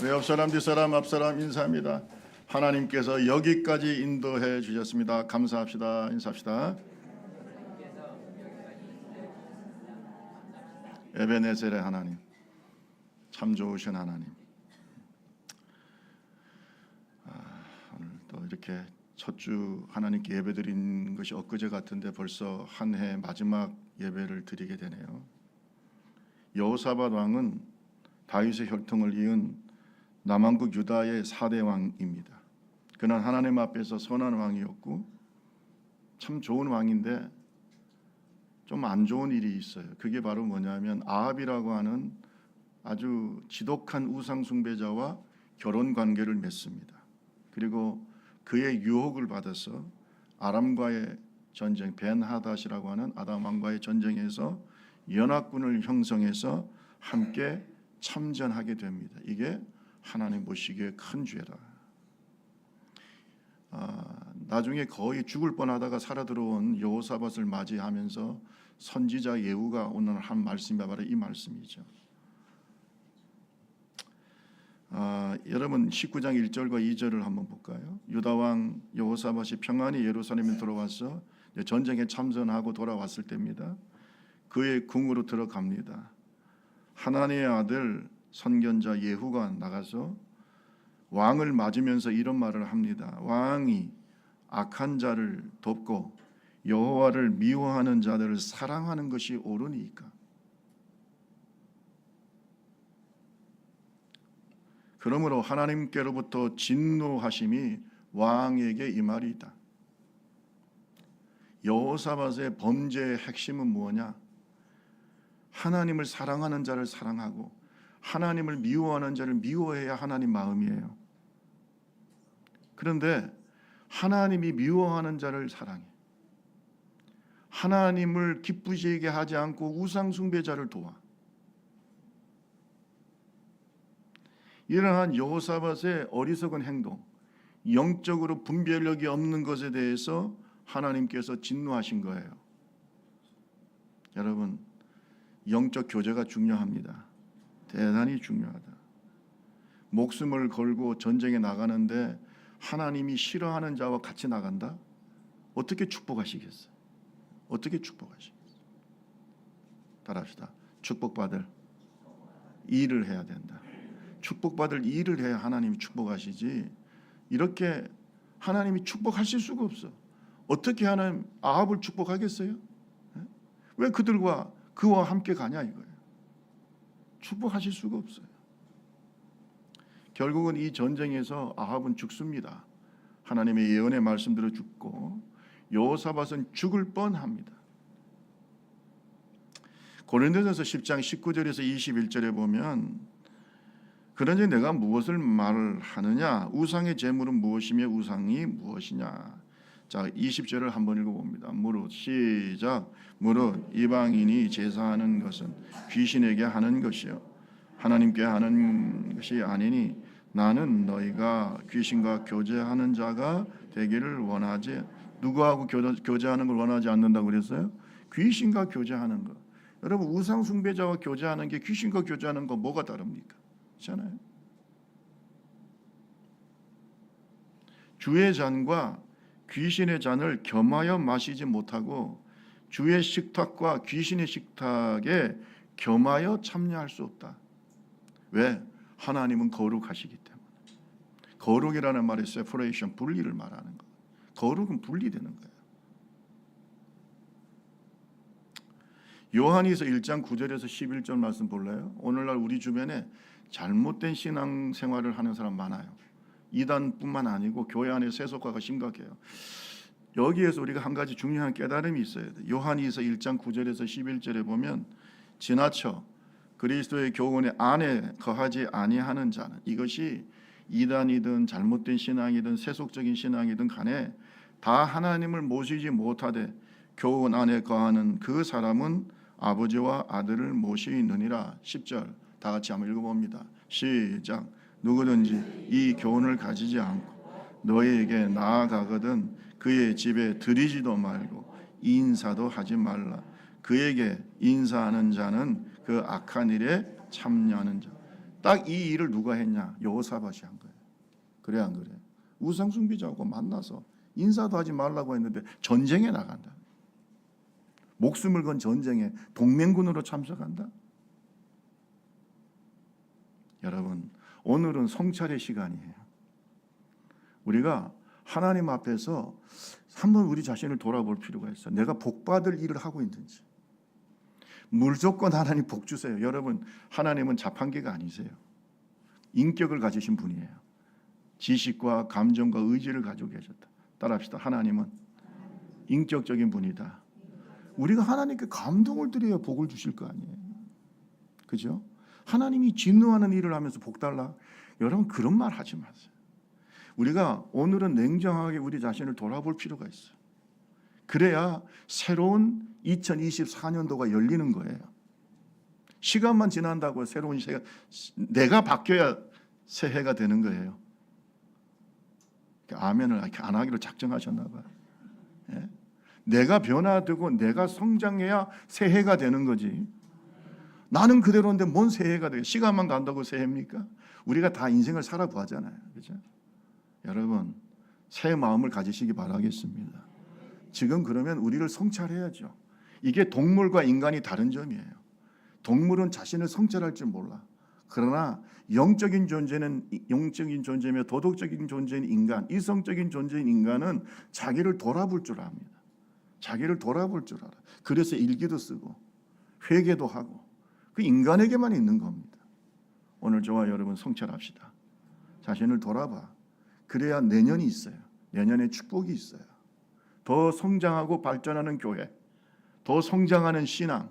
우리 옆사람 뒷사람 앞사람 인사합니다. 하나님께서 여기까지 인도해 주셨습니다. 감사합시다. 인사합시다. 에베네셀의 하나님, 참 좋으신 하나님. 오늘 또 이렇게 첫 주 하나님께 예배드린 것이 엊그제 같은데 벌써 한 해 마지막 예배를 드리게 되네요. 여호사밧 왕은 다윗의 혈통을 이은 남왕국 유다의 4대 왕입니다. 그는 하나님 앞에서 선한 왕이었고 참 좋은 왕인데 좀 안 좋은 일이 있어요. 그게 바로 뭐냐면 아합이라고 하는 아주 지독한 우상 숭배자와 결혼 관계를 맺습니다. 그리고 그의 유혹을 받아서 아람과의 전쟁, 벤하닷이라고 하는 아람 왕과의 전쟁에서 연합군을 형성해서 함께 참전하게 됩니다. 이게 하나님 보시기에 큰 죄다. 나중에 거의 죽을 뻔하다가 살아 들어온 여호사밧을 맞이하면서 선지자 예후가 오늘 한 말씀이 바로 이 말씀이죠. 여러분 19장 1절과 2절을 한번 볼까요? 유다 왕 여호사밧이 평안히 예루살렘에 들어와서 전쟁에 참전하고 돌아왔을 때입니다. 그의 궁으로 들어갑니다. 하나님의 아들 선견자 예후가 나가서 왕을 맞으면서 이런 말을 합니다. 왕이 악한 자를 돕고 여호와를 미워하는 자들을 사랑하는 것이 옳으니까. 그러므로 하나님께로부터 진노하심이 왕에게 임하리이다. 여호사밧의 범죄의 핵심은 무엇냐? 하나님을 사랑하는 자를 사랑하고 하나님을 미워하는 자를 미워해야 하나님 마음이에요. 그런데 하나님이 미워하는 자를 사랑해. 하나님을 기쁘시게 하지 않고 우상 숭배자를 도와. 이러한 여호사밧의 어리석은 행동, 영적으로 분별력이 없는 것에 대해서 하나님께서 진노하신 거예요. 여러분, 영적 교제가 중요합니다. 대단히 중요하다. 목숨을 걸고 전쟁에 나가는데 하나님이 싫어하는 자와 같이 나간다? 어떻게 축복하시겠어요? 어떻게 축복하시겠어요? 따라합시다. 축복받을 일을 해야 된다. 축복받을 일을 해야 하나님이 축복하시지, 이렇게 하나님이 축복하실 수가 없어. 어떻게 하나님 아합을 축복하겠어요? 왜 그들과 그와 함께 가냐 이거예요. 축복하실 수가 없어요. 결국은 이 전쟁에서 아합은 죽습니다. 하나님의 예언의 말씀대로 죽고 여호사밧은 죽을 뻔합니다. 고린도전서 10장 19절에서 21절에 보면 그러니 내가 무엇을 말하느냐? 우상의 제물은 무엇이며 우상이 무엇이냐? 자, 20절을 한번 읽어봅니다. 무릇 시작. 무릇 이방인이 제사하는 것은 귀신에게 하는 것이요 하나님께 하는 것이 아니니 나는 너희가 귀신과 교제하는 자가 되기를 원하지. 누구하고 교제하는 걸 원하지 않는다고 그랬어요? 귀신과 교제하는 것. 여러분, 우상 숭배자와 교제하는 게 귀신과 교제하는 거 뭐가 다릅니까? 그렇잖아요. 주의 잔과 귀신의 잔을 겸하여 마시지 못하고 주의 식탁과 귀신의 식탁에 겸하여 참여할 수 없다. 왜? 하나님은 거룩하시기 때문에. 거룩이라는 말이 separation, 분리를 말하는 거. 거룩은 분리되는 거예요. 요한일서 1장 9절에서 11절 말씀 볼래요? 오늘날 우리 주변에 잘못된 신앙 생활을 하는 사람 많아요. 이단뿐만 아니고 교회 안에 세속화가 심각해요. 여기에서 우리가 한 가지 중요한 깨달음이 있어야 돼요. 요한일서 1장 9절에서 11절에 보면 지나쳐 그리스도의 교훈의 안에 거하지 아니하는 자는, 이것이 이단이든 잘못된 신앙이든 세속적인 신앙이든 간에 다 하나님을 모시지 못하되 교훈 안에 거하는 그 사람은 아버지와 아들을 모시느니라. 10절 다 같이 한번 읽어봅니다. 시작. 누구든지 이 교훈을 가지지 않고 너희에게 나아가거든 그의 집에 들이지도 말고 인사도 하지 말라. 그에게 인사하는 자는 그 악한 일에 참여하는 자. 딱 이 일을 누가 했냐? 여호사밧이 한 거예요. 그래 안 그래? 우상 숭배자하고 만나서 인사도 하지 말라고 했는데 전쟁에 나간다. 목숨을 건 전쟁에 동맹군으로 참석한다. 여러분, 오늘은 성찰의 시간이에요. 우리가 하나님 앞에서 한번 우리 자신을 돌아볼 필요가 있어요. 내가 복받을 일을 하고 있는지. 무조건 하나님 복 주세요. 여러분, 하나님은 자판기가 아니세요. 인격을 가지신 분이에요. 지식과 감정과 의지를 가지고 계셨다. 따라합시다. 하나님은 인격적인 분이다. 우리가 하나님께 감동을 드려야 복을 주실 거 아니에요. 그죠? 하나님이 진노하는 일을 하면서 복 달라. 여러분, 그런 말 하지 마세요. 우리가 오늘은 냉정하게 우리 자신을 돌아볼 필요가 있어요. 그래야 새로운 2024년도가 열리는 거예요. 시간만 지난다고 새로운 새해가, 내가 바뀌어야 새해가 되는 거예요. 아멘을 안 하기로 작정하셨나 봐요. 예? 내가 변화되고 내가 성장해야 새해가 되는 거지. 나는 그대로인데 뭔 새해가 돼요? 시간만 간다고 새해입니까? 우리가 다 인생을 살아보았잖아요. 그렇죠? 여러분, 새 마음을 가지시기 바라겠습니다. 지금 그러면 우리를 성찰해야죠. 이게 동물과 인간이 다른 점이에요. 동물은 자신을 성찰할 줄 몰라. 그러나 영적인 존재는 영적인 존재며 도덕적인 존재인 인간, 이성적인 존재인 인간은 자기를 돌아볼 줄 압니다. 자기를 돌아볼 줄 알아. 그래서 일기도 쓰고 회개도 하고. 그 인간에게만 있는 겁니다. 오늘 저와 여러분 성찰합시다. 자신을 돌아봐. 그래야 내년이 있어요. 내년에 축복이 있어요. 더 성장하고 발전하는 교회, 더 성장하는 신앙,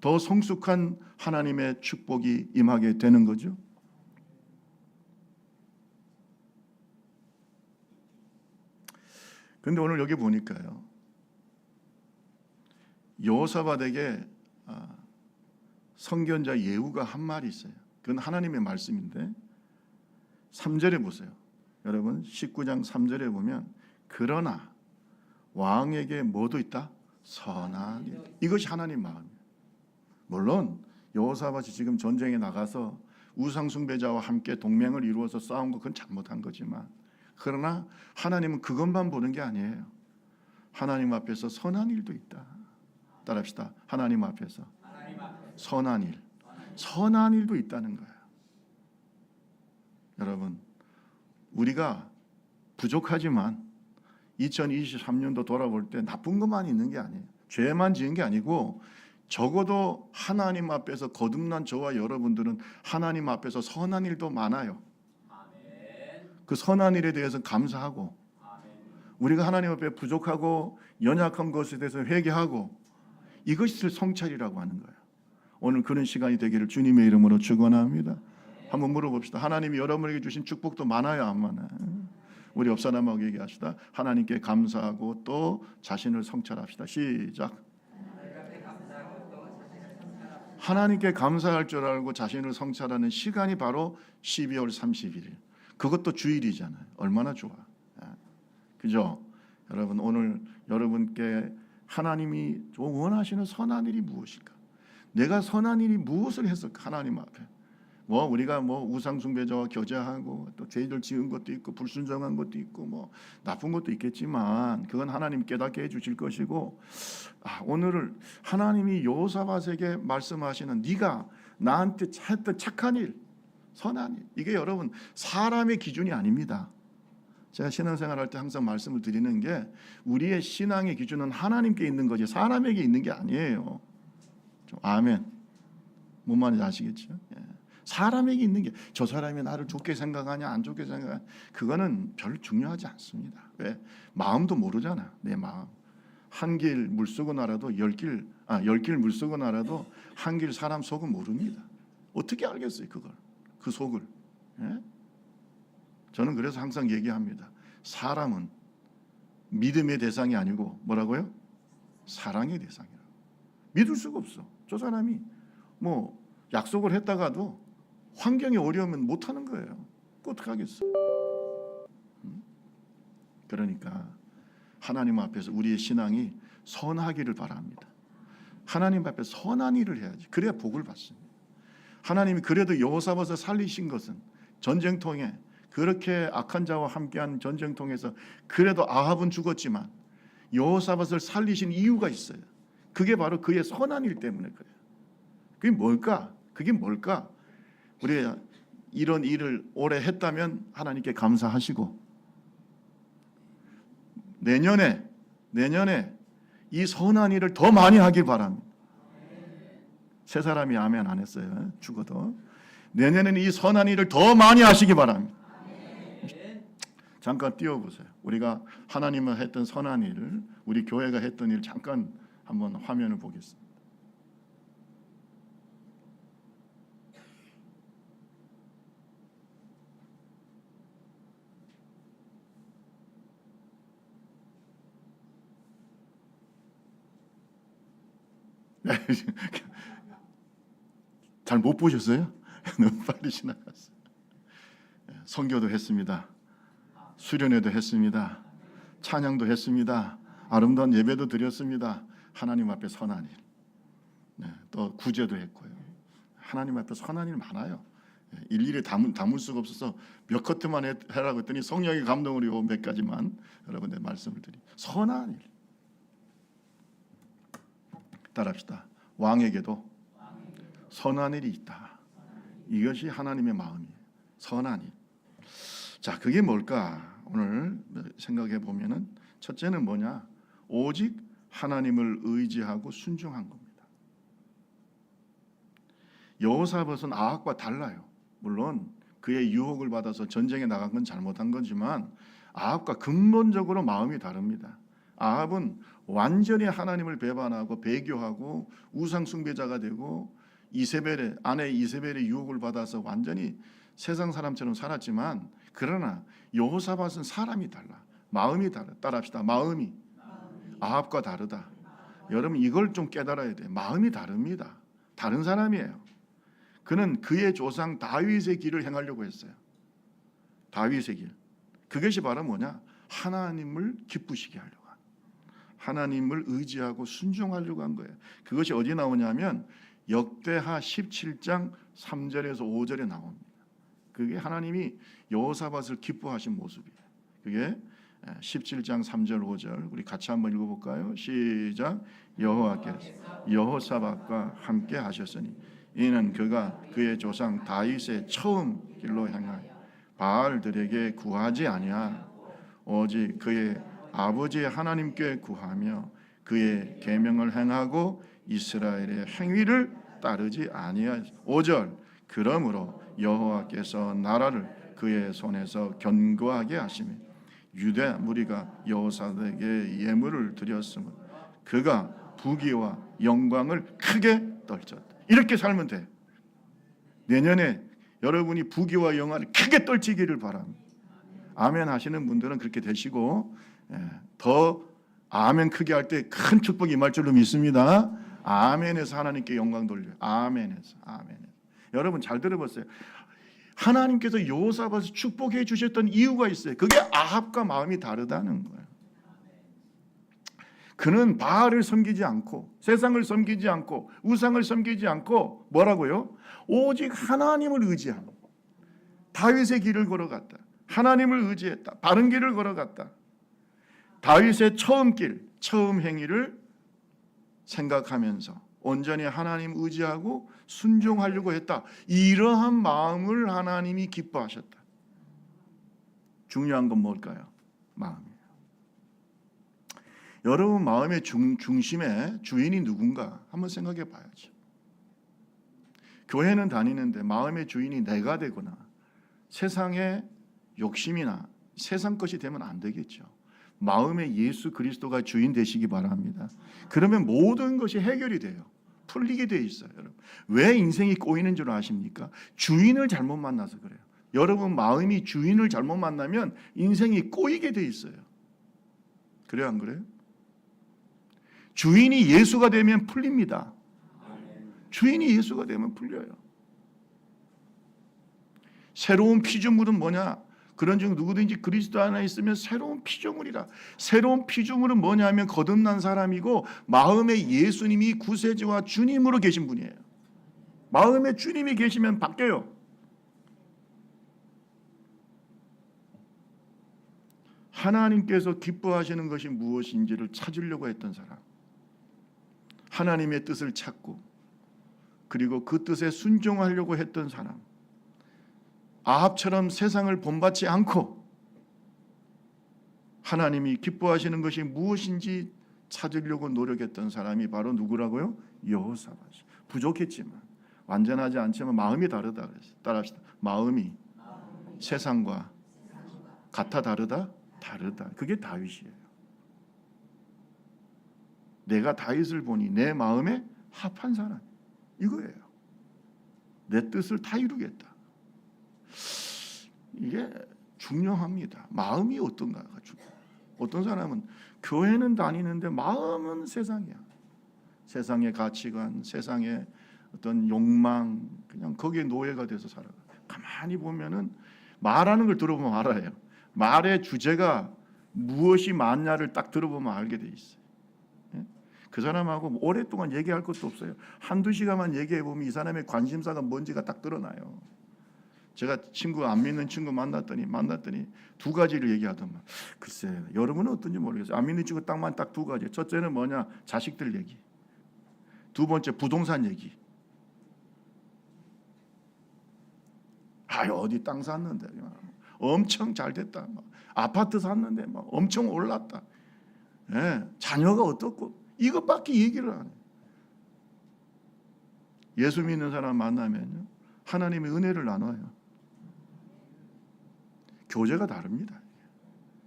더 성숙한 하나님의 축복이 임하게 되는 거죠. 그런데 오늘 여기 보니까요, 여호사밧에게 선견자 예후가 한 말이 있어요. 그건 하나님의 말씀인데 3절에 보세요. 여러분 19장 3절에 보면 그러나 왕에게 뭐도 있다? 선한 일. 이것이 하나님 마음이에요. 물론 여호사밧이 지금 전쟁에 나가서 우상 숭배자와 함께 동맹을 이루어서 싸운 거 그건 잘못한 거지만, 그러나 하나님은 그것만 보는 게 아니에요. 하나님 앞에서 선한 일도 있다. 따라합시다. 하나님 앞에서 선한 일, 선한 일도 있다는 거예요. 여러분, 우리가 부족하지만 2023년도 돌아볼 때 나쁜 것만 있는 게 아니에요. 죄만 지은 게 아니고 적어도 하나님 앞에서 거듭난 저와 여러분들은 하나님 앞에서 선한 일도 많아요. 그 선한 일에 대해서 감사하고, 우리가 하나님 앞에 부족하고 연약한 것에 대해서 회개하고, 이것이 성찰이라고 하는 거예요. 오늘 그런 시간이 되기를 주님의 이름으로 축원합니다. 한번 물어봅시다. 하나님이 여러분에게 주신 축복도 많아요, 안 많아요? 우리 옆 사람하고 얘기합시다. 하나님께 감사하고 또 자신을 성찰합시다. 시작. 하나님께 감사할 줄 알고 자신을 성찰하는 시간이 바로 12월 31일. 그것도 주일이잖아요. 얼마나 좋아. 그죠? 여러분, 오늘 여러분께 하나님이 원하시는 선한 일이 무엇일까? 내가 선한 일이 무엇을 했을까? 하나님 앞에. 우리가 우상 숭배자와 교제하고 또 죄를 지은 것도 있고 불순종한 것도 있고 나쁜 것도 있겠지만 그건 하나님 깨닫게 해주실 것이고, 오늘을 하나님이 여호사밧에게 말씀하시는 네가 나한테 했던 착한 일, 선한 일, 이게 여러분 사람의 기준이 아닙니다. 제가 신앙생활할 때 항상 말씀을 드리는 게 우리의 신앙의 기준은 하나님께 있는 거지 사람에게 있는 게 아니에요. 아멘. 뭔 말인지 아시겠죠? 사람에게 있는 게 저 사람이 나를 좋게 생각하냐 안 좋게 생각하냐 그거는 별 중요하지 않습니다. 왜? 마음도 모르잖아. 내 마음. 한 길 물속은 알아도 열 길 물속은 알아도 한 길 사람 속은 모릅니다. 어떻게 알겠어요 그걸? 그 속을. 예? 저는 그래서 항상 얘기합니다. 사람은 믿음의 대상이 아니고 뭐라고요? 사랑의 대상이라고. 믿을 수가 없어. 저 사람이 약속을 했다가도 환경이 어려우면 못하는 거예요. 어떻게 하겠어? 그러니까 하나님 앞에서 우리의 신앙이 선하기를 바랍니다. 하나님 앞에 선한 일을 해야지. 그래야 복을 받습니다. 하나님이 그래도 여호사밧을 살리신 것은 전쟁통에 그렇게 악한 자와 함께한 전쟁통에서 그래도 아합은 죽었지만 여호사밧을 살리신 이유가 있어요. 그게 바로 그의 선한 일 때문에 그래요. 그게 뭘까? 그게 뭘까? 우리 이런 일을 오래 했다면 하나님께 감사하시고 내년에 이 선한 일을 더 많이 하길 바랍니다. 세 사람이 아멘 안 했어요. 죽어도 내년에는 이 선한 일을 더 많이 하시기 바랍니다. 잠깐 띄워보세요. 우리가 하나님을 했던 선한 일을, 우리 교회가 했던 일 잠깐 한번 화면을 보겠습니다. 잘 못 보셨어요? 너무 빨리 지나갔어요. 선교도 했습니다. 수련회도 했습니다. 찬양도 했습니다. 아름다운 예배도 드렸습니다. 하나님 앞에 선한 일, 또 구제도 했고요. 하나님 앞에 선한 일 많아요. 일일이 담을 수가 없어서 몇 커트만 해라고 했더니 성령의 감동으로 몇 가지만 여러분들 말씀을 드리. 선한 일. 따라합시다. 왕에게도 선한 일이 있다. 이것이 하나님의 마음이에요. 선한 일. 자, 그게 뭘까? 오늘 생각해 보면은 첫째는 뭐냐? 오직 하나님을 의지하고 순종한 겁니다. 여호사밧은 아합과 달라요. 물론 그의 유혹을 받아서 전쟁에 나간 건 잘못한 거지만 아합과 근본적으로 마음이 다릅니다. 아합은 완전히 하나님을 배반하고 배교하고 우상 숭배자가 되고 이세벨의 아내 이세벨의 유혹을 받아서 완전히 세상 사람처럼 살았지만, 그러나 여호사밧은 사람이 달라. 마음이 달라. 따라합시다. 마음이 아합과 다르다. 여러분 이걸 좀 깨달아야 돼요. 마음이 다릅니다. 다른 사람이에요. 그는 그의 조상 다윗의 길을 행하려고 했어요. 다윗의 길. 그것이 바로 뭐냐? 하나님을 기쁘시게 하려고 한, 하나님을 의지하고 순종하려고 한 거예요. 그것이 어디 나오냐면 역대하 17장 3절에서 5절에 나옵니다. 그게 하나님이 여호사밧을 기뻐하신 모습이에요. 그게 17장 3절 5절 우리 같이 한번 읽어볼까요? 시작. 여호와께서 여호사밧과 함께 하셨으니 이는 그가 그의 조상 다윗의 처음 길로 행하여 바알들에게 구하지 아니하고 오직 그의 아버지의 하나님께 구하며 그의 계명을 행하고 이스라엘의 행위를 따르지 아니하여 5절 그러므로 여호와께서 나라를 그의 손에서 견고하게 하시며 유대 무리가 여호사밧에게 예물을 드렸으므로 그가 부귀와 영광을 크게 떨쳤다. 이렇게 살면 돼. 내년에 여러분이 부귀와 영광을 크게 떨치기를 바랍니다. 아멘 하시는 분들은 그렇게 되시고, 더 아멘 크게 할 때 큰 축복이 임할 줄로 믿습니다. 아멘에서 하나님께 영광 돌려요. 아멘에서. 여러분 잘 들어보세요. 하나님께서 여호사밧을 축복해 주셨던 이유가 있어요. 그게 아합과 마음이 다르다는 거예요. 그는 바알을 섬기지 않고 세상을 섬기지 않고 우상을 섬기지 않고 뭐라고요? 오직 하나님을 의지하고 다윗의 길을 걸어갔다. 하나님을 의지했다. 바른 길을 걸어갔다. 다윗의 처음 길, 처음 행위를 생각하면서 온전히 하나님 의지하고 순종하려고 했다. 이러한 마음을 하나님이 기뻐하셨다. 중요한 건 뭘까요? 마음이에요. 여러분 마음의 중심에 주인이 누군가 한번 생각해 봐야죠. 교회는 다니는데 마음의 주인이 내가 되거나 세상의 욕심이나 세상 것이 되면 안 되겠죠. 마음의 예수 그리스도가 주인 되시기 바랍니다. 그러면 모든 것이 해결이 돼요. 풀리게 돼 있어요. 여러분. 왜 인생이 꼬이는 줄 아십니까? 주인을 잘못 만나서 그래요. 여러분 마음이 주인을 잘못 만나면 인생이 꼬이게 돼 있어요. 그래요, 안 그래요? 주인이 예수가 되면 풀립니다. 주인이 예수가 되면 풀려요. 새로운 피조물은 뭐냐? 그런 중 누구든지 그리스도 안에 있으면 새로운 피조물이라. 새로운 피조물은 뭐냐면 거듭난 사람이고 마음에 예수님이 구세주와 주님으로 계신 분이에요. 마음에 주님이 계시면 바뀌어요. 하나님께서 기뻐하시는 것이 무엇인지를 찾으려고 했던 사람, 하나님의 뜻을 찾고 그리고 그 뜻에 순종하려고 했던 사람, 아합처럼 세상을 본받지 않고 하나님이 기뻐하시는 것이 무엇인지 찾으려고 노력했던 사람이 바로 누구라고요? 여호사밧이. 부족했지만, 완전하지 않지만 마음이 다르다 그랬어요. 따라합시다. 마음이 세상과 같아 다르다? 다르다. 그게 다윗이에요. 내가 다윗을 보니 내 마음에 합한 사람, 이거예요. 내 뜻을 다 이루겠다. 이게 중요합니다. 마음이 어떤가 가지고. 어떤 사람은 교회는 다니는데 마음은 세상이야. 세상의 가치관, 세상의 어떤 욕망, 그냥 거기에 노예가 돼서 살아가. 가만히 보면은 말하는 걸 들어보면 알아요. 말의 주제가 무엇이 맞냐를 딱 들어보면 알게 돼 있어요. 그 사람하고 오랫동안 얘기할 것도 없어요. 한두 시간만 얘기해 보면 이 사람의 관심사가 뭔지가 딱 드러나요. 제가 안 믿는 친구 만났더니 두 가지를 얘기하더만. 글쎄, 여러분은 어떤지 모르겠어요. 안 믿는 친구 딱 두 가지. 첫째는 뭐냐? 자식들 얘기. 두 번째 부동산 얘기. 어디 땅 샀는데 엄청 잘 됐다. 아파트 샀는데 엄청 올랐다. 자녀가 어떻고, 이것밖에 얘기를 안 해요. 예수 믿는 사람 만나면요, 하나님의 은혜를 나눠요. 교제가 다릅니다.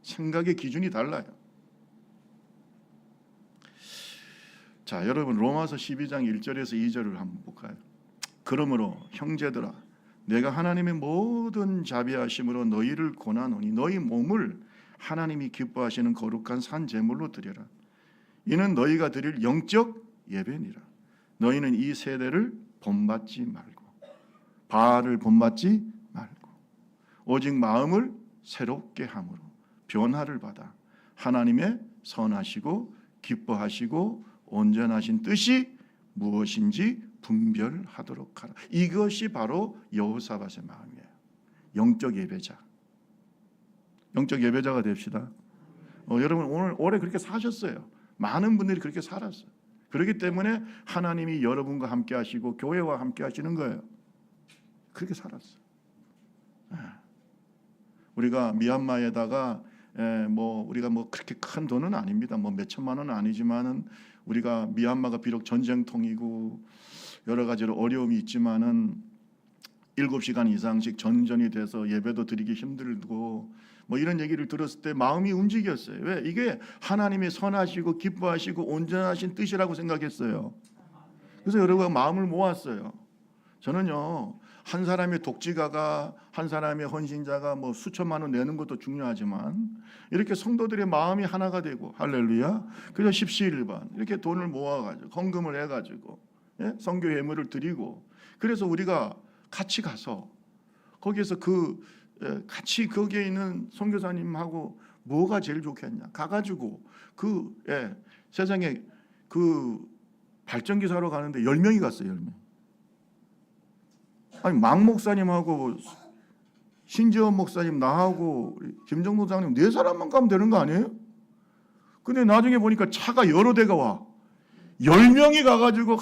생각의 기준이 달라요. 자, 여러분 로마서 12장 1절에서 2절을 한번 볼까요? 그러므로 형제들아, 내가 하나님의 모든 자비하심으로 너희를 권하노니 너희 몸을 하나님이 기뻐하시는 거룩한 산 제물로 드려라. 이는 너희가 드릴 영적 예배니라. 너희는 이 세대를 본받지 말고, 바알을 본받지 말고, 오직 마음을 새롭게 함으로 변화를 받아 하나님의 선하시고 기뻐하시고 온전하신 뜻이 무엇인지 분별하도록 하라. 이것이 바로 여호사밧의 마음이에요. 영적 예배자. 영적 예배자가 됩시다. 여러분 올해 그렇게 사셨어요. 많은 분들이 그렇게 살았어요. 그렇기 때문에 하나님이 여러분과 함께 하시고 교회와 함께 하시는 거예요. 그렇게 살았어요. 우리가 미얀마에다가 우리가 그렇게 큰 돈은 아닙니다. 몇 천만 원은 아니지만은 우리가 미얀마가 비록 전쟁통이고 여러 가지로 어려움이 있지만은 7시간 이상씩 전전이 돼서 예배도 드리기 힘들고 이런 얘기를 들었을 때 마음이 움직였어요. 왜? 이게 하나님의 선하시고 기뻐하시고 온전하신 뜻이라고 생각했어요. 그래서 여러분 마음을 모았어요. 저는요, 한 사람의 독지가가, 한 사람의 헌신자가 수천만 원 내는 것도 중요하지만 이렇게 성도들의 마음이 하나가 되고, 할렐루야. 그래서 십시일반 이렇게 돈을 모아가지고 헌금을 해가지고 선교 예물을 드리고, 그래서 우리가 같이 가서 거기에서 같이 거기에 있는 선교사님하고 뭐가 제일 좋겠냐, 가가지고 세상에 발전기 사러 가는데 10명이 갔어요. 10명. 아니 막 목사님하고 신지원 목사님, 나하고 김정도 장님 4사람만 가면 되는 거 아니에요? 근데 나중에 보니까 차가 여러 대가 와. 10명이 가가지고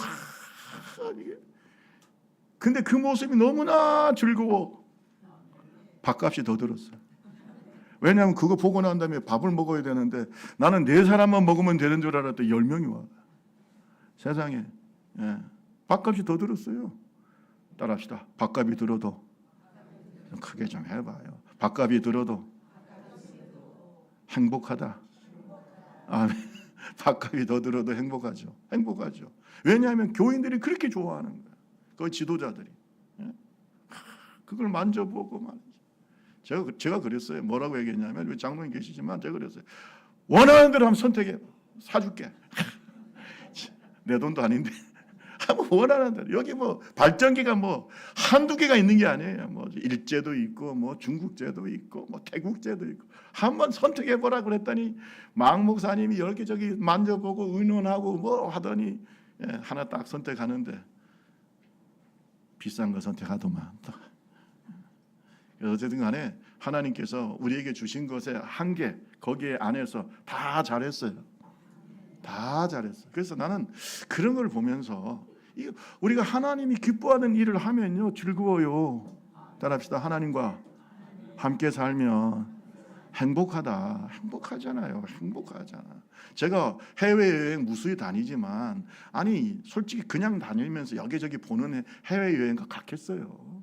근데 그 모습이 너무나 즐거워. 밥값이 더 들었어요. 왜냐하면 그거 보고 난 다음에 밥을 먹어야 되는데 나는 4사람만 먹으면 되는 줄 알았더니 10명이 와. 세상에. 밥값이 더 들었어요. 따라합시다. 밥값이 들어도, 크게 좀 해봐요. 밥값이 들어도 행복하다. 아멘. 밥값이 더 들어도 행복하죠. 행복하죠. 왜냐하면 교인들이 그렇게 좋아하는 거예요. 그 지도자들이. 그걸 만져보고 말이죠. 제가 그랬어요. 뭐라고 얘기했냐면, 우리 장로님 계시지만 제가 그랬어요. 원하는 대로 한번 선택해. 사줄게. 내 돈도 아닌데. 원하는 대로. 여기 발전기가 한두 개가 있는 게 아니에요. 일제도 있고 중국제도 있고 태국제도 있고. 한번 선택해 보라 그랬더니 막 목사님이 여기저기 만져보고 의논하고 하더니 하나 딱 선택하는데 비싼 거 선택하더만. 어쨌든 간에 하나님께서 우리에게 주신 것의 한계 거기에 안에서 다 잘했어요. 다 잘했어요. 그래서 나는 그런 걸 보면서 우리가 하나님이 기뻐하는 일을 하면요 즐거워요. 따라합시다. 하나님과 함께 살면 행복하다. 행복하잖아요. 행복하잖아. 제가 해외여행 무수히 다니지만 아니 솔직히 그냥 다니면서 여기저기 보는 해외여행과 같겠어요.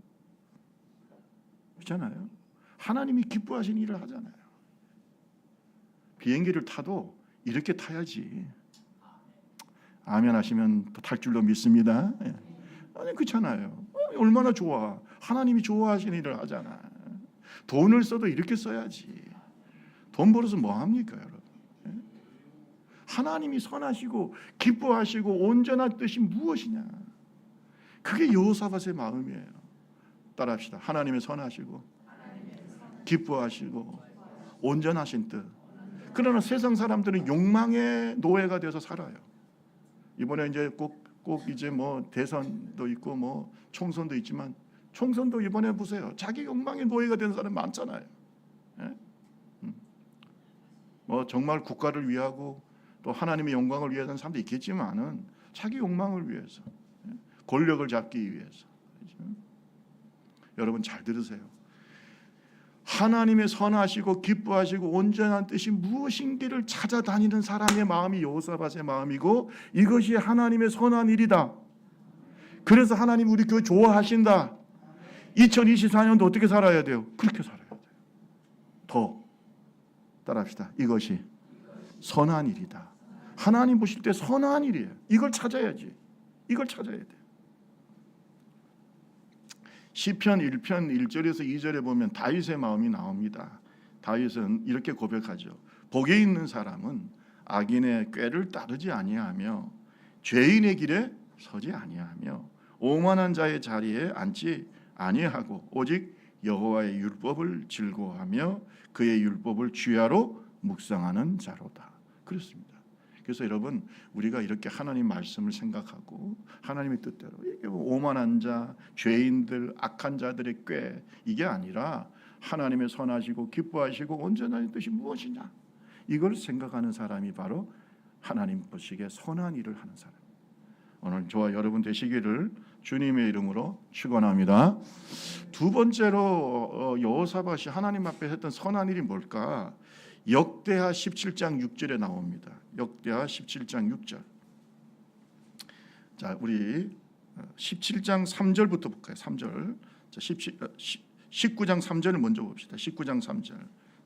그렇잖아요. 하나님이 기뻐하시는 일을 하잖아요. 비행기를 타도 이렇게 타야지. 아멘 하시면 탈 줄로 믿습니다. 아니 그렇잖아요. 얼마나 좋아. 하나님이 좋아하시는 일을 하잖아. 돈을 써도 이렇게 써야지. 돈 벌어서 뭐 합니까, 여러분? 하나님이 선하시고 기뻐하시고 온전한 뜻이 무엇이냐? 그게 여호사밧의 마음이에요. 따라합시다. 하나님의 선하시고 기뻐하시고 온전하신 뜻. 그러나 세상 사람들은 욕망의 노예가 되어서 살아요. 이번에 이제 꼭 이제 뭐 대선도 있고 뭐 총선도 있지만 총선도 이번에 보세요. 자기 욕망의 노예가 된 사람 많잖아요. 뭐 정말 국가를 위하고 또 하나님의 영광을 위해서 하는 사람도 있겠지만은 자기 욕망을 위해서 권력을 잡기 위해서. 여러분 잘 들으세요. 하나님의 선하시고 기뻐하시고 온전한 뜻이 무엇인지를 찾아다니는 사람의 마음이 여호사밧의 마음이고 이것이 하나님의 선한 일이다. 그래서 하나님 우리 교회 좋아하신다. 2024년도 어떻게 살아야 돼요? 그렇게 살아야 돼요. 더 따라합시다. 이것이 선한 일이다. 하나님 보실 때 선한 일이에요. 이걸 찾아야지. 이걸 찾아야 돼요. 시편 1편 1절에서 2절에 보면 다윗의 마음이 나옵니다. 다윗은 이렇게 고백하죠. 복에 있는 사람은 악인의 꾀를 따르지 아니하며 죄인의 길에 서지 아니하며 오만한 자의 자리에 앉지 아니하고 오직 여호와의 율법을 즐거워하며 그의 율법을 주야로 묵상하는 자로다. 그렇습니다. 그래서 여러분 우리가 이렇게 하나님 말씀을 생각하고 하나님의 뜻대로 오만한 자, 죄인들, 악한 자들의 꾀 이게 아니라 하나님의 선하시고 기뻐하시고 온전한 뜻이 무엇이냐 이걸 생각하는 사람이 바로 하나님 보시기에 선한 일을 하는 사람. 오늘 저와 여러분 되시기를 주님의 이름으로 축원합니다. 두 번째로 여호사밧이 하나님 앞에 했던 선한 일이 뭘까? 역대하 17장 6절에 나옵니다. 역대하 17장 6절. 자, 우리 17장 3절부터 볼까요? 3절. 자, 19장 3절을 먼저 봅시다. 19장 3절.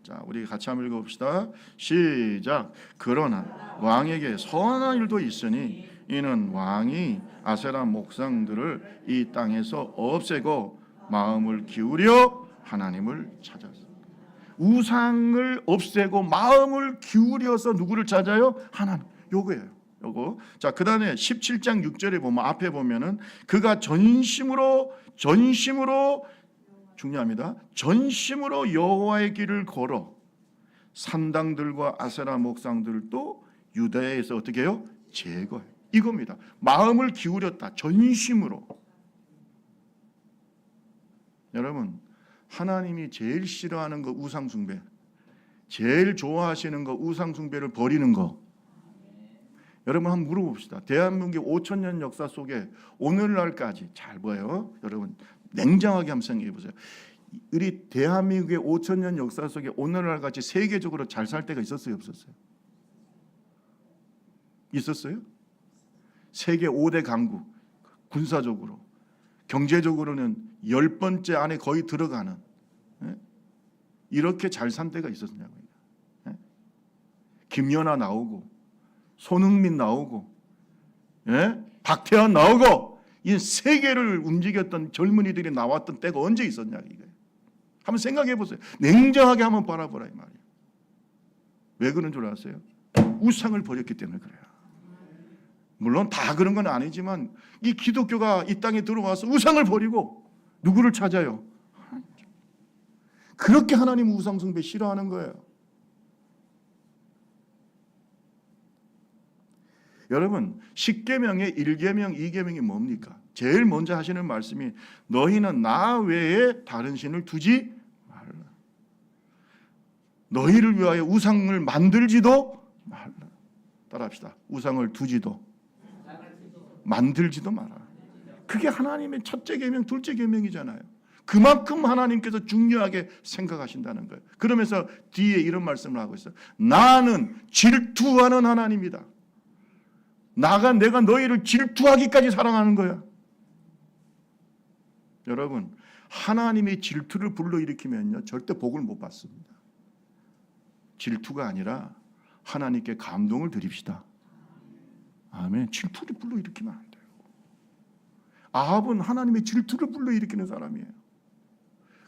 자, 우리 같이 한번 읽어봅시다. 시작. 그러나 왕에게 선한 일도 있으니 이는 왕이 아세라 목상들을 이 땅에서 없애고 마음을 기울여 하나님을 찾았습니다. 우상을 없애고 마음을 기울여서 누구를 찾아요? 하나님. 요거예요. 요거. 자, 그다음에 17장 6절에 보면 앞에 보면은 그가 전심으로 중요합니다. 전심으로 여호와의 길을 걸어 산당들과 아세라 목상들도 유다에서 어떻게 해요? 제거해요. 이겁니다. 마음을 기울였다. 전심으로. 여러분 하나님이 제일 싫어하는 거 우상 숭배, 제일 좋아하시는 거 우상 숭배를 버리는 거. 여러분 한번 물어봅시다. 대한민국의 5,000년 역사 속에 오늘날까지 잘 봐요. 여러분 냉정하게 한번 생각해 보세요. 우리 대한민국의 5,000년 역사 속에 오늘날같이 세계적으로 잘 살 때가 있었어요, 없었어요? 있었어요? 세계 5대 강국, 군사적으로, 경제적으로는 10번째 안에 거의 들어가는 이렇게 잘 산 때가 있었냐고요. 김연아 나오고 손흥민 나오고 박태환 나오고 이 세계를 움직였던 젊은이들이 나왔던 때가 언제 있었냐 이거예요. 한번 생각해 보세요. 냉정하게 한번 바라보라 이 말이에요. 왜 그런 줄 아세요? 우상을 버렸기 때문에 그래요. 물론 다 그런 건 아니지만 이 기독교가 이 땅에 들어와서 우상을 버리고 누구를 찾아요? 그렇게 하나님 우상 숭배 싫어하는 거예요. 여러분, 10계명의 1계명, 2계명이 뭡니까? 제일 먼저 하시는 말씀이 너희는 나 외에 다른 신을 두지 말라. 너희를 위하여 우상을 만들지도 말라. 따라합시다. 우상을 두지도 만들지도 마라. 그게 하나님의 첫째 계명, 둘째 계명이잖아요. 그만큼 하나님께서 중요하게 생각하신다는 거예요. 그러면서 뒤에 이런 말씀을 하고 있어요. 나는 질투하는 하나님이다. 내가 너희를 질투하기까지 사랑하는 거야. 여러분, 하나님이 질투를 불러일으키면요 절대 복을 못 받습니다. 질투가 아니라 하나님께 감동을 드립시다. 아멘. 질투를 불러일으키면 안 돼요. 아합은 하나님의 질투를 불러일으키는 사람이에요.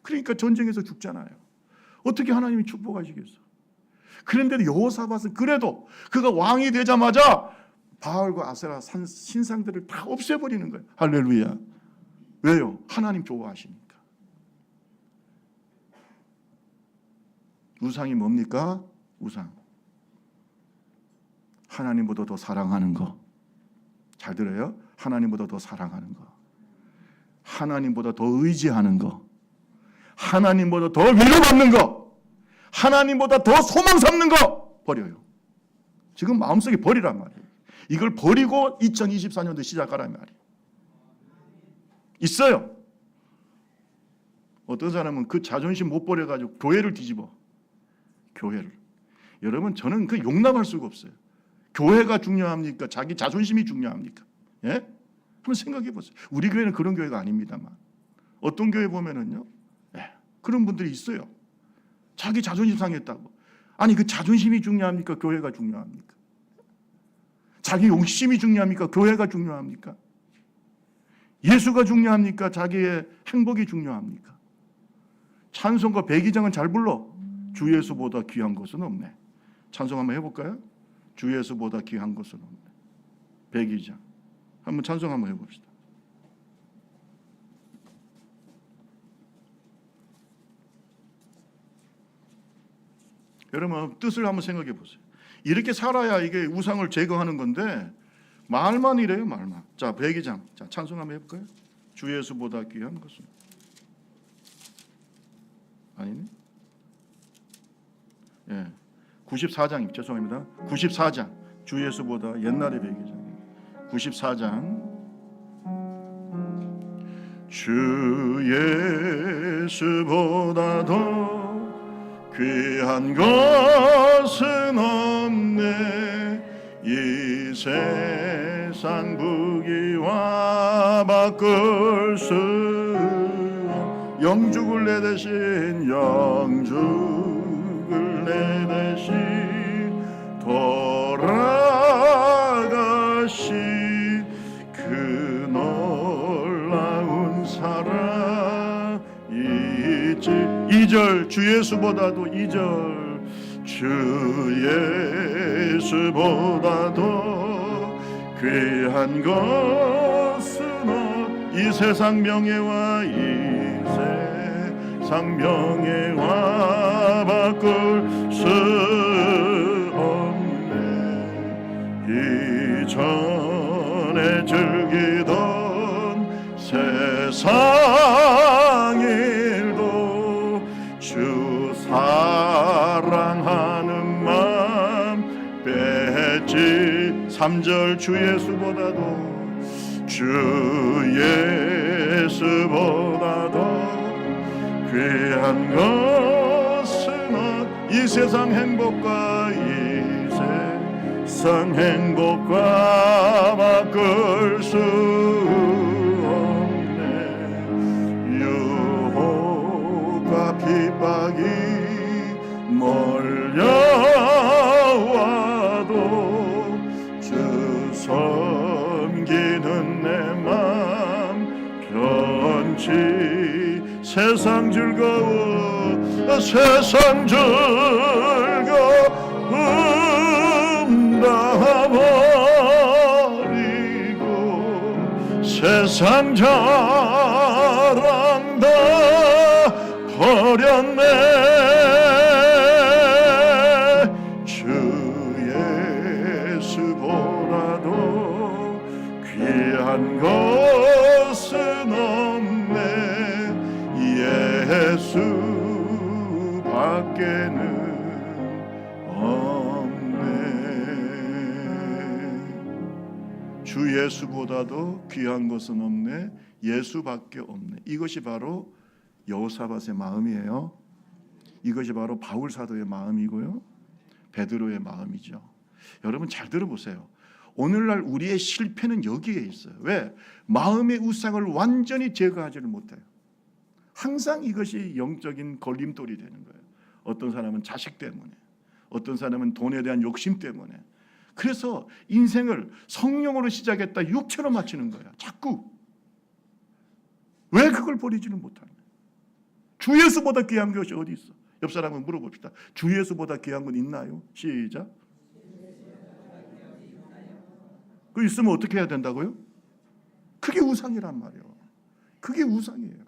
그러니까 전쟁에서 죽잖아요. 어떻게 하나님이 축복하시겠어? 그런데 여호사밧은 그래도 그가 왕이 되자마자 바알과 아세라 신상들을 다 없애버리는 거예요. 할렐루야. 왜요? 하나님 좋아하시니까. 우상이 뭡니까? 우상. 하나님보다 더 사랑하는 거. 잘 들어요? 하나님보다 더 사랑하는 거. 하나님보다 더 의지하는 거. 하나님보다 더 위로받는 거. 하나님보다 더 소망 삼는 거 버려요. 지금 마음속에 버리란 말이에요. 이걸 버리고 2024년도 시작하란 말이에요. 있어요. 어떤 사람은 그 자존심 못 버려가지고 교회를 뒤집어. 교회를. 여러분, 저는 그 용납할 수가 없어요. 교회가 중요합니까? 자기 자존심이 중요합니까? 예? 한번 생각해 보세요. 우리 교회는 그런 교회가 아닙니다만 어떤 교회 보면은요, 그런 분들이 있어요. 자기 자존심 상했다고. 아니, 그 자존심이 중요합니까? 교회가 중요합니까? 자기 용심이 중요합니까? 교회가 중요합니까? 예수가 중요합니까? 자기의 행복이 중요합니까? 찬송가 백이장은 잘 불러. 주 예수보다 귀한 것은 없네. 찬송 한번 해볼까요? 주 예수보다 귀한 것은 없네. 백이장. 한번 찬송 한번 해봅시다. 여러분, 뜻을 한번 생각해 보세요. 이렇게 살아야 이게 우상을 제거하는 건데 말만 이래요, 말만. 자, 백이장. 자, 찬송 한번 해볼까요? 주 예수보다 귀한 것은. 아니네. 예, 94장 죄송합니다. 94장 주 예수보다 옛날의 백이장. 94장 주 예수보다 더 귀한 것은 없네. 이 세상 부귀와 바꿀 수 영죽을 내 대신 영죽을 내 대신 돌아가신 그 놀라운 사랑 있지. 2절 주 예수보다도 2절 주 예수보다도 귀한 것은 이 세상 명예와 이 세상 명예와 바꿀 수 없네. 이전에 즐기던 세상 일도 주 사랑하는 마음 뺐지. 3절 주 예수보다도 주 예수보다도 귀한 것은 이 세상 행복과 이 세상 행복과 바꿀 수 없네. 유혹과 핍박이 몰려와도 주 섬기는 내 맘 변치. 세상 즐거움 세상 즐거움 다 버리고 세상 자랑 다 버렸네. 주 예수보다도 밖에는 없네. 주 예수보다도 귀한 것은 없네. 예수밖에 없네. 이것이 바로 여호사밧의 마음이에요. 이것이 바로 바울 사도의 마음이고요, 베드로의 마음이죠. 여러분 잘 들어보세요. 오늘날 우리의 실패는 여기에 있어요. 왜? 마음의 우상을 완전히 제거하지를 못해요. 항상 이것이 영적인 걸림돌이 되는 거예요. 어떤 사람은 자식 때문에, 어떤 사람은 돈에 대한 욕심 때문에. 그래서 인생을 성령으로 시작했다 육체로 마치는 거예요. 자꾸. 왜 그걸 버리지는 못하냐? 주 예수보다 귀한 것이 어디 있어? 옆 사람은 물어봅시다. 주 예수보다 귀한 건 있나요? 시작. 그 있으면 어떻게 해야 된다고요? 그게 우상이란 말이에요. 그게 우상이에요.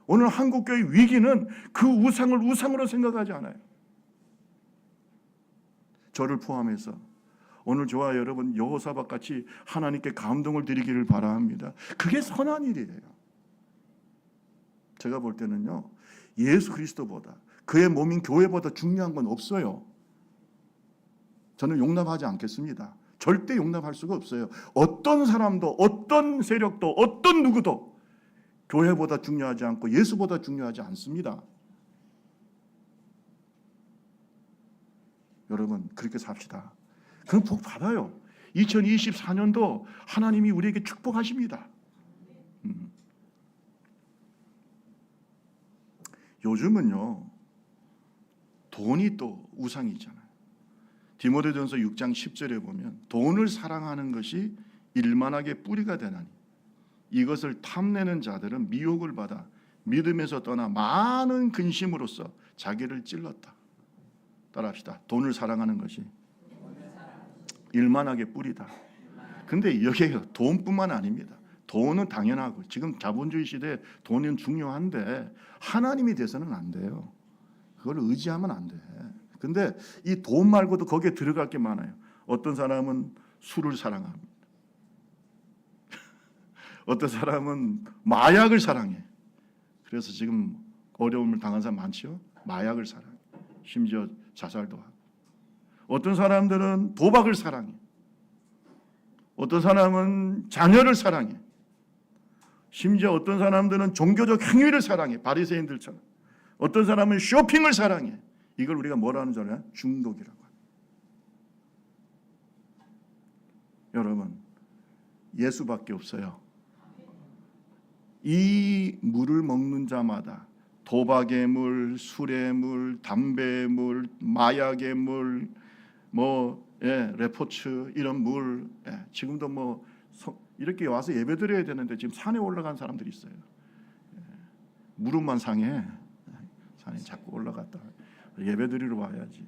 오늘 한국교회 위기는 그 우상을 우상으로 생각하지 않아요. 저를 포함해서 오늘 저와 여러분 여호사밧 같이 하나님께 감동을 드리기를 바랍니다. 그게 선한 일이에요. 제가 볼 때는요, 예수 그리스도보다, 그의 몸인 교회보다 중요한 건 없어요. 저는 용납하지 않겠습니다. 절대 용납할 수가 없어요. 어떤 사람도, 어떤 세력도, 어떤 누구도 교회보다 중요하지 않고 예수보다 중요하지 않습니다. 여러분 그렇게 삽시다. 그럼 복 받아요. 2024년도 하나님이 우리에게 축복하십니다. 요즘은요, 돈이 또 우상이잖아요. 디모데전서 6장 10절에 보면 돈을 사랑하는 것이 일만하게 뿌리가 되나니 이것을 탐내는 자들은 미혹을 받아 믿음에서 떠나 많은 근심으로써 자기를 찔렀다. 따라합시다. 돈을 사랑하는 것이 일만하게 뿌리다. 근데 여기가 돈뿐만 아닙니다. 돈은 당연하고 지금 자본주의 시대에 돈은 중요한데 하나님이 돼서는 안 돼요. 그걸 의지하면 안 돼. 근데 이 돈 말고도 거기에 들어갈 게 많아요. 어떤 사람은 술을 사랑합니다. 어떤 사람은 마약을 사랑해. 그래서 지금 어려움을 당한 사람 많죠. 마약을 사랑해. 심지어 자살도 하고. 어떤 사람들은 도박을 사랑해. 어떤 사람은 자녀를 사랑해. 심지어 어떤 사람들은 종교적 행위를 사랑해. 바리새인들처럼. 어떤 사람은 쇼핑을 사랑해. 이걸 우리가 뭐라는 줄 알아요? 중독이라고 합니다. 여러분, 예수밖에 없어요. 이 물을 먹는 자마다 도박의 물, 술의 물, 담배의 물, 마약의 물, 레포츠 이런 물, 지금도 이렇게 와서 예배드려야 되는데 지금 산에 올라간 사람들이 있어요. 무릎만 상해. 산에 자꾸 올라갔다. 예배드리러 와야지.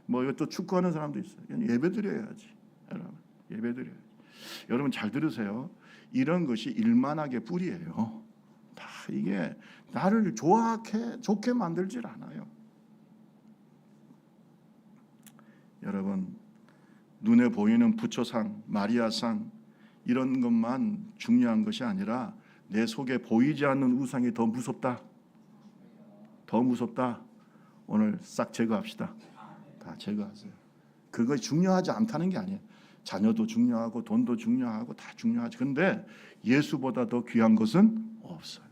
이것도 축구하는 사람도 있어요. 예배드려야지. 여러분, 예배드려야지. 여러분 잘 들으세요. 이런 것이 일만하게 뿌리예요. 다 이게 나를 좋게 만들질 않아요. 여러분, 눈에 보이는 부처상, 마리아상 이런 것만 중요한 것이 아니라 내 속에 보이지 않는 우상이 더 무섭다. 더 무섭다. 오늘 싹 제거합시다. 다 제거하세요. 그거 중요하지 않다는 게 아니에요. 자녀도 중요하고 돈도 중요하고 다 중요하지. 근데 예수보다 더 귀한 것은 없어요.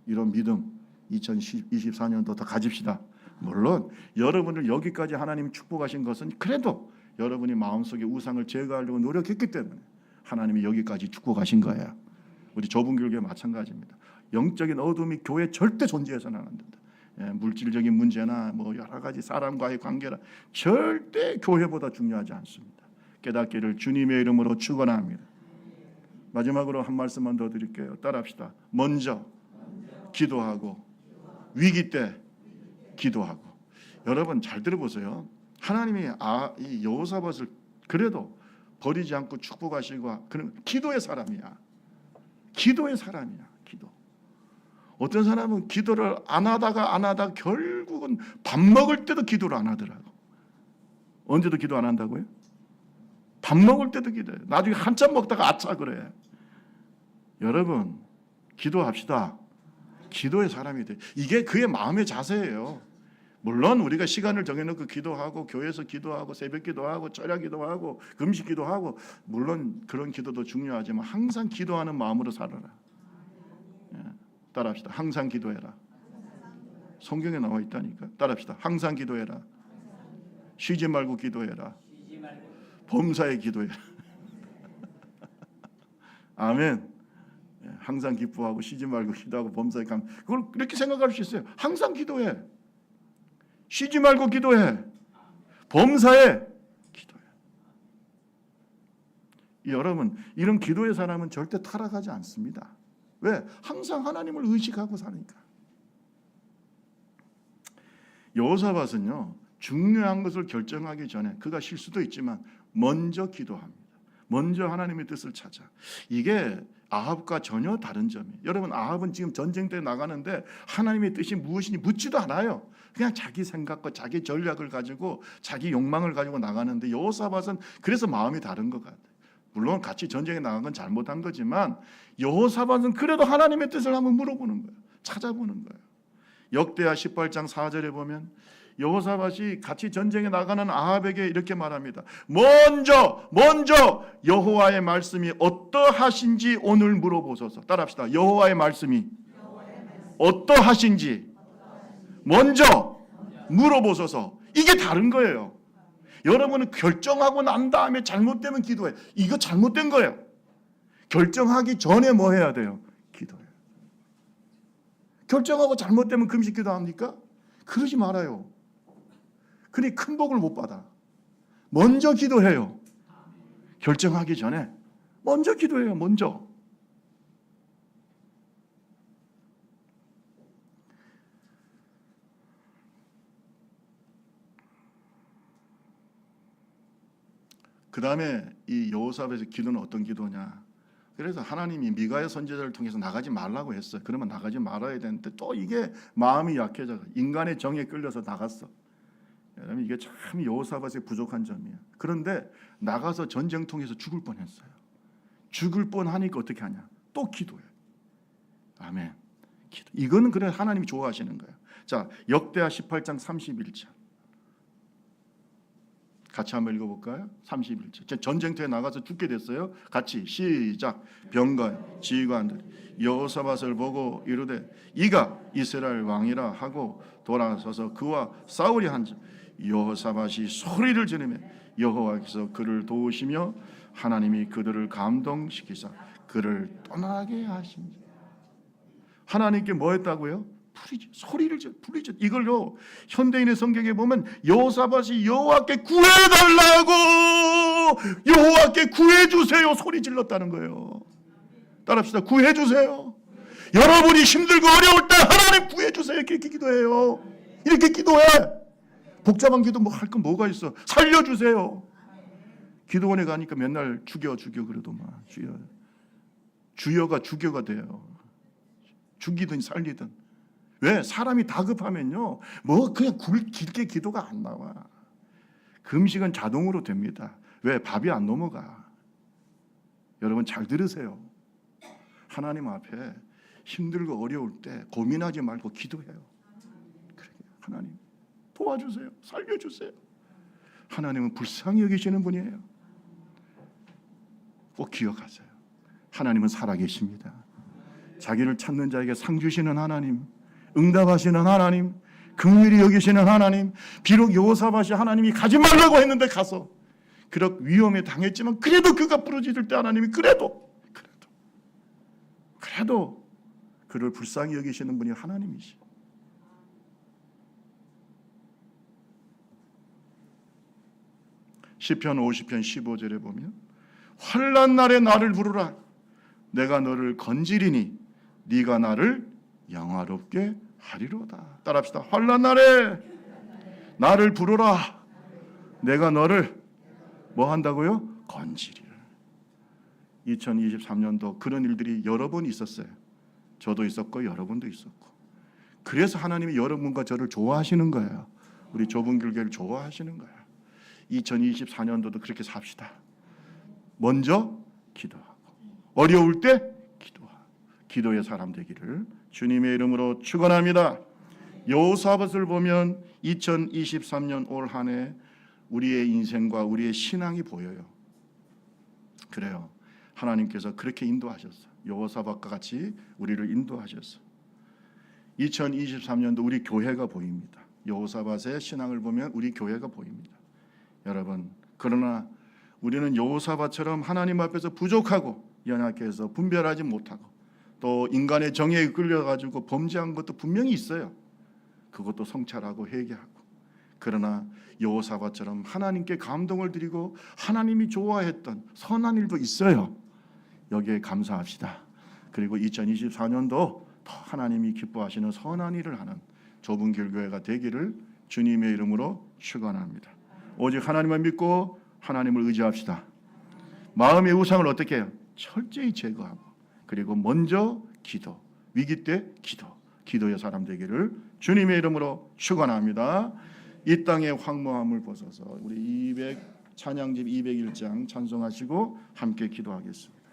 이런 믿음 2024년도 더 가집시다. 물론 여러분을 여기까지 하나님이 축복하신 것은 그래도 여러분이 마음속에 우상을 제거하려고 노력했기 때문에 하나님이 여기까지 축복하신 거예요. 우리 좁은 교회 마찬가지입니다. 영적인 어둠이 교회에 절대 존재해서는 안 된다. 물질적인 문제나 여러 가지 사람과의 관계나 절대 교회보다 중요하지 않습니다. 깨닫기를 주님의 이름으로 축원합니다. 마지막으로 한 말씀만 더 드릴게요. 따라합시다. 먼저 기도하고 위기 때 기도하고. 여러분 잘 들어보세요. 하나님이 이 여호사밧을 그래도 버리지 않고 축복하시고 그런 기도의 사람이야. 기도의 사람이야. 기도. 어떤 사람은 기도를 안 하다가 결국은 밥 먹을 때도 기도를 안 하더라고. 언제도 기도 안 한다고요? 밥 먹을 때도 기도해요. 나중에 한참 먹다가 아차 그래. 여러분 기도합시다. 기도의 사람이 돼. 이게 그의 마음의 자세예요. 물론 우리가 시간을 정해놓고 기도하고 교회에서 기도하고 새벽 기도하고 철야 기도하고 금식 기도하고 물론 그런 기도도 중요하지만 항상 기도하는 마음으로 살아라. 따라합시다. 항상 기도해라. 성경에 나와 있다니까. 따라합시다. 항상 기도해라. 쉬지 말고 기도해라. 범사에 기도해라. 아멘. 항상 기뻐하고 쉬지 말고 기도하고 범사에 감. 그걸 그렇게 생각할 수 있어요. 항상 기도해. 쉬지 말고 기도해. 범사에 기도해. 여러분, 이런 기도의 사람은 절대 타락하지 않습니다. 왜? 항상 하나님을 의식하고 사니까. 여호사밧은요, 중요한 것을 결정하기 전에 그가 실수도 있지만 먼저 기도합니다. 먼저 하나님의 뜻을 찾아. 이게 아합과 전혀 다른 점이에요. 여러분, 아합은 지금 전쟁터에 나가는데 하나님의 뜻이 무엇인지 묻지도 않아요. 그냥 자기 생각과 자기 전략을 가지고 자기 욕망을 가지고 나가는데 여호사밧은 그래서 마음이 다른 것 같아요. 물론 같이 전쟁에 나간 건 잘못한 거지만 여호사밧은 그래도 하나님의 뜻을 한번 물어보는 거예요. 찾아보는 거예요. 역대하 18장 4절에 보면 여호사밧이 같이 전쟁에 나가는 아합에게 이렇게 말합니다. 먼저 여호와의 말씀이 어떠하신지 오늘 물어보소서. 따라합시다. 여호와의 말씀이 어떠하신지 먼저 물어보소서. 이게 다른 거예요. 여러분은 결정하고 난 다음에 잘못되면 기도해. 이거 잘못된 거예요. 결정하기 전에 뭐 해야 돼요? 기도해. 결정하고 잘못되면 금식 기도합니까? 그러지 말아요. 그러니 큰 복을 못 받아. 먼저 기도해요. 결정하기 전에 먼저 기도해요. 먼저. 그 다음에 이 여호사밧의 기도는 어떤 기도냐? 그래서 하나님이 미가야 선지자를 통해서 나가지 말라고 했어요. 그러면 나가지 말아야 되는데 또 이게 마음이 약해져. 인간의 정에 끌려서 나갔어. 여러분, 이게 참 여호사밧의 부족한 점이에요. 그런데 나가서 전쟁통에서 죽을 뻔했어요. 죽을 뻔하니까 어떻게 하냐? 또 기도해. 아멘. 기도. 이거는 그래 하나님이 좋아하시는 거예요. 자, 역대하 18장 31절. 같이 한번 읽어볼까요? 31절. 전쟁터에 나가서 죽게 됐어요. 같이 시작. 병관, 지휘관들 여호사밧을 보고 이르되 이가 이스라엘 왕이라 하고 돌아서서 그와 싸우려 한즉 여호사밧이 소리를 지르며 여호와께서 그를 도우시며 하나님이 그들을 감동시키사 그를 떠나게 하신지. 하나님께 뭐 했다고요? 소리를 부르짖. 이걸요 현대인의 성경에 보면 여호사밧이 여호와께 구해달라고, 여호와께 구해주세요 소리 질렀다는 거예요. 따라합시다. 구해주세요. 여러분이 힘들고 어려울 때 하나님 구해주세요 이렇게 기도해요. 이렇게 기도해. 복잡한 기도 뭐 할 건 뭐가 있어. 살려주세요. 기도원에 가니까 맨날 죽여 그래도 막 주여가 죽여가 돼요. 죽이든 살리든. 왜? 사람이 다급하면요 뭐 그냥 길게 기도가 안 나와. 금식은 자동으로 됩니다. 왜? 밥이 안 넘어가. 여러분 잘 들으세요. 하나님 앞에 힘들고 어려울 때 고민하지 말고 기도해요. 그래, 하나님 도와주세요. 살려주세요. 하나님은 불쌍히 여기시는 분이에요. 꼭 기억하세요. 하나님은 살아계십니다. 자기를 찾는 자에게 상 주시는 하나님, 응답하시는 하나님, 긍휼히 여기시는 하나님. 비록 여호사밧이 하나님이 가지 말라고 했는데 가서 그렇게 위험에 당했지만 그래도 그가 부르짖을 때 하나님이 그래도 그를 불쌍히 여기시는 분이 하나님이시. 시편 50편 15절에 보면 환난 날에 나를 부르라 내가 너를 건지리니 네가 나를 영화롭게 하리로다. 따라합시다. 환난 날에 나를 부르라 내가 너를 뭐 한다고요? 건지리라. 2023년도 그런 일들이 여러 번 있었어요. 저도 있었고 여러분도 있었고. 그래서 하나님이 여러분과 저를 좋아하시는 거예요. 우리 좁은 교회를 좋아하시는 거예요. 2024년도도 그렇게 삽시다. 먼저 기도하고 어려울 때 기도하고 기도의 사람 되기를 주님의 이름으로 축원합니다. 여호사밧을 보면 2023년 올 한 해 우리의 인생과 우리의 신앙이 보여요. 그래요. 하나님께서 그렇게 인도하셨어. 여호사밧과 같이 우리를 인도하셨어. 2023년도 우리 교회가 보입니다. 여호사밧의 신앙을 보면 우리 교회가 보입니다. 여러분, 그러나 우리는 여호사밧처럼 하나님 앞에서 부족하고 연약해서 분별하지 못하고 또 인간의 정의에 끌려가지고 범죄한 것도 분명히 있어요. 그것도 성찰하고 회개하고. 그러나 여호사밧처럼 하나님께 감동을 드리고 하나님이 좋아했던 선한 일도 있어요. 여기에 감사합시다. 그리고 2024년도 더 하나님이 기뻐하시는 선한 일을 하는 좁은 길교회가 되기를 주님의 이름으로 축원합니다. 오직 하나님을 믿고 하나님을 의지합시다. 마음의 우상을 어떻게 해요? 철저히 제거하고, 그리고 먼저 기도, 위기 때 기도의 사람 되기를 주님의 이름으로 축원합니다. 이 땅의 황무함을 벗어서 우리 찬양집 201장 찬송하시고 함께 기도하겠습니다.